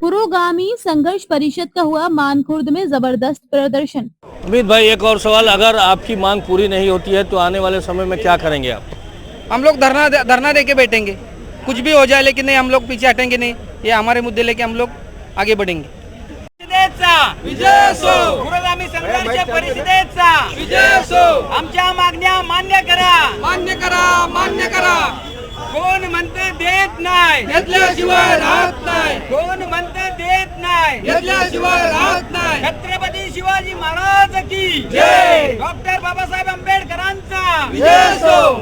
पुरोगामी संघर्ष परिषद का हुआ मानखुर्द में जबरदस्त प्रदर्शन। अमित भाई, एक और सवाल, अगर आपकी मांग पूरी नहीं होती है तो आने वाले समय में क्या करेंगे आप? हम लोग धरना दे के बैठेंगे, कुछ भी हो जाए लेकिन नहीं, हम लोग पीछे हटेंगे नहीं। ये हमारे मुद्दे लेके हम लोग आगे बढ़ेंगे। विजय असो, पुरोगामी संघर्ष परिषदेचा विजय असो। आमच्या मागण्या मान्य करा, मान्य करा, मान्य करा। कोण म्हणते देत नाही, घेतल्याशिवाय राहत नाही। कोण म्हणते देत नाही, घेतल्याशिवाय राहत नाही। छत्रपती शिवाजी महाराज की जय, डॉक्टर बाबासाहेब आंबेडकरांचा विजय असो।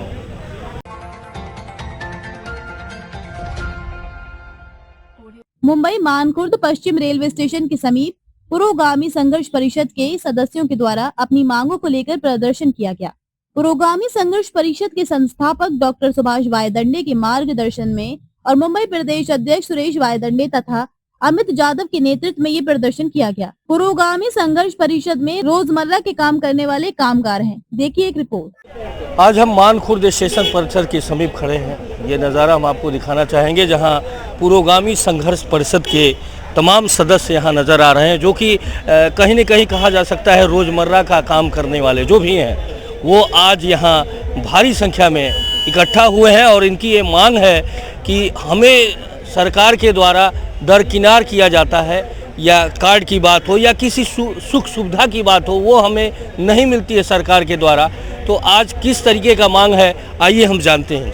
मुंबई मानखुर्द पश्चिम रेलवे स्टेशन के समीप पुरोगामी संघर्ष परिषद के सदस्यों के द्वारा अपनी मांगों को लेकर प्रदर्शन किया गया। पुरोगामी संघर्ष परिषद के संस्थापक डॉक्टर सुभाष वायदंडे के मार्गदर्शन में और मुंबई प्रदेश अध्यक्ष सुरेश वायदंडे तथा अमित जादव के नेतृत्व में ये प्रदर्शन किया गया। पुरोगामी संघर्ष परिषद में रोजमर्रा के काम करने वाले कामगार हैं। देखिए एक रिपोर्ट। आज हम मानखुर्द स्टेशन परिसर के समीप खड़े हैं। ये नज़ारा हम आपको दिखाना चाहेंगे जहां पुरोगामी संघर्ष परिषद के तमाम सदस्य यहाँ नज़र आ रहे हैं, जो कि कहीं न कहीं कहा जा सकता है रोज़मर्रा का काम करने वाले जो भी हैं वो आज यहाँ भारी संख्या में इकट्ठा हुए हैं। और इनकी ये मांग है कि हमें सरकार के द्वारा दरकिनार किया जाता है, या कार्ड की बात हो या किसी सुख सुविधा की बात हो, वो हमें नहीं मिलती है सरकार के द्वारा। तो आज किस तरीके का मांग है, आइए हम जानते हैं।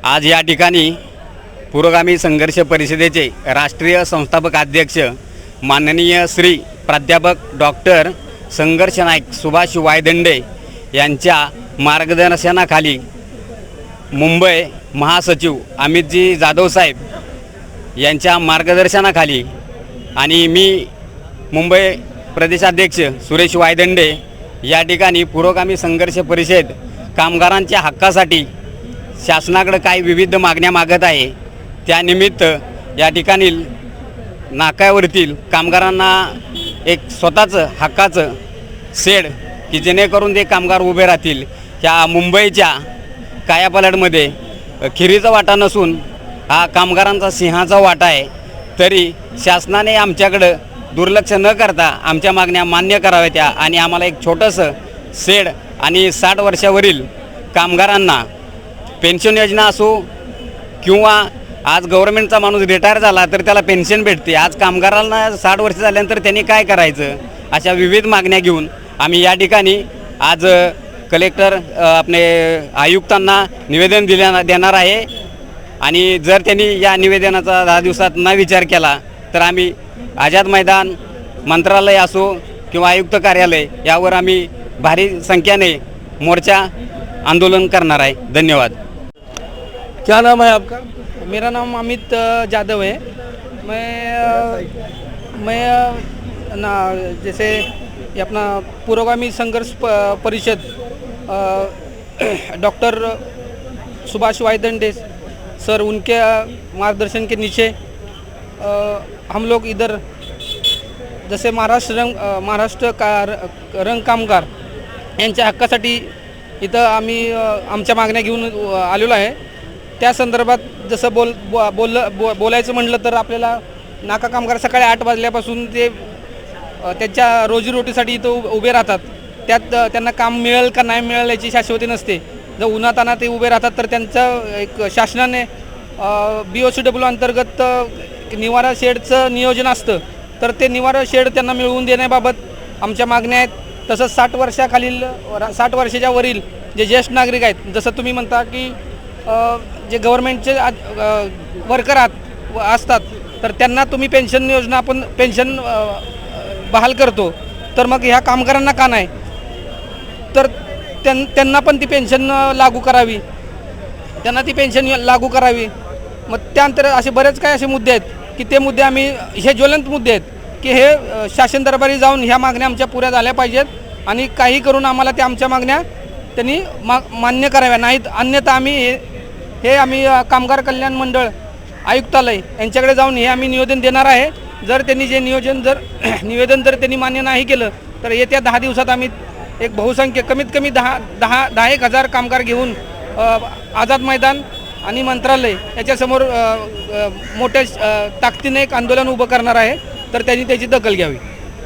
आज या ठिकाणी पुरोगामी संघर्ष परिषदेचे राष्ट्रीय संस्थापक अध्यक्ष माननीय श्री प्राध्यापक डॉक्टर संघर्ष नायक सुभाष वायदंडे यांच्या मार्गदर्शनाखाली मुंबई महासचिव अमितजी जाधव साहेब यांच्या मार्गदर्शनाखाली आणि मी मुंबई प्रदेशाध्यक्ष सुरेश वायदंडे या ठिकाणी पुरोगामी संघर्ष परिषद कामगारांच्या हक्कासाठी शासनाकडे काही विविध मागण्या मागत आहे। त्यानिमित्त या ठिकाणी नाक्यावरील कामगारांना एक स्वतःचं हक्काचं शेड की जेणेकरून ते कामगार उभे राहतील। ह्या मुंबईच्या कायापालटमध्ये खिरीचा वाटा नसून हा कामगारांचा सिंहाचा वाटा आहे। तरी शासनाने आमच्याकडे दुर्लक्ष न करता आमच्या मागण्या मान्य कराव्यात आणि आम्हाला एक छोटंसं शेड आणि 60 वर्षावरील कामगारांना पेन्शन योजना असो किंवा आज गव्हर्नमेंटचा माणूस रिटायर झाला तर त्याला पेन्शन भेटते, आज कामगारांना 60 वर्ष झाल्यानंतर त्यांनी काय करायचं, अशा विविध मागण्या घेऊन आम्ही या ठिकाणी आज कलेक्टर आपले आयुक्तांना निवेदन देणार आहे। आणि जर त्यांनी या निवेदनाचा 10 दिवसात न विचार केला तर आम्ही आझाद मैदान, मंत्रालय असो किंवा आयुक्त कार्यालय यावर आम्ही भारी संख्येने मोर्चा आंदोलन करणार आहे। धन्यवाद। क्या नाम है आपका? मेरा नाम अमित जादव है। मैं ना जैसे ये अपना पुरोगामी संघर्ष परिषद डॉक्टर सुभाष वायदंडे सर उनके मार्गदर्शन के नीचे हम लोग इधर जैसे महाराष्ट्र का रंग कामगार यांच्या हक्कासाठी इथं आम्ही आमच्या मागण्या घेऊन आलेलो आहे। त्या संदर्भात जसं बोलायचं म्हटलं तर आपल्याला नाका कामगार सकाळी 8 वाजल्यापासून ते त्यांच्या रोजीरोटीसाठी इथं उभे राहतात। त्यात त्यांना काम मिळेल का नाही मिळेल याची शाश्वती नसते। जर उन्हाताना ते उभे राहतात तर त्यांचं एक शासनाने BOCW अंतर्गत निवारा शेडचं नियोजन असतं, तर ते निवारा शेड त्यांना मिळवून देण्याबाबत आमच्या मागण्या आहेत। तसंच 60 वर्षाच्या वरील जे ज्येष्ठ नागरिक आहेत, जसं तुम्ही म्हणता की जे गव्हर्नमेंटचे वर्कर असतात तर त्यांना तुम्ही पेन्शन योजना आपण पेन्शन बहाल करतो, तर मग ह्या कामगारांना का नाही, तर त्यांना पण ती पेन्शन लागू करावी, त्यांना ती पेन्शन लागू करावी। मग त्यानंतर असे बरेच काही असे मुद्दे आहेत की ते मुद्दे आम्ही हे ज्वलंत मुद्दे आहेत की हे शासन दरबारी जाऊन ह्या मागण्या आमच्या पुऱ्या झाल्या पाहिजेत आणि काही करून आम्हाला त्या आमच्या मागण्या त्यांनी मान्य कराव्या, नाहीत अन्यथा आम्ही कामगार कल्याण मंडळ आयुक्तालय यांच्याकडे जाऊन हे आम्ही निवेदन देणार आहे। जर त्यांनी जे निवेदन जर त्यांनी मान्य नाही केलं तर येत्या 10 दिवसात आम्ही एक बहुसंख्य कमीत कमी 10-1 हजार कामगार घेऊन आझाद मैदान आणि मंत्रालय याच्यासमोर मोठ्या ताकदीने एक आंदोलन उभं करणार आहे, तर त्यांनी त्याची दखल घ्यावी.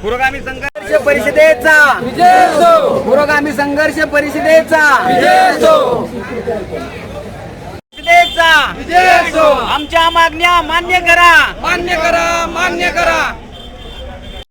पुरोगामी संघर्ष परिषदेचा विजय असो. पुरोगामी संघर्ष परिषदेचा विजय असो. विजय असो. आमच्या मागण्या मान्य करा. मान्य करा, मान्य करा.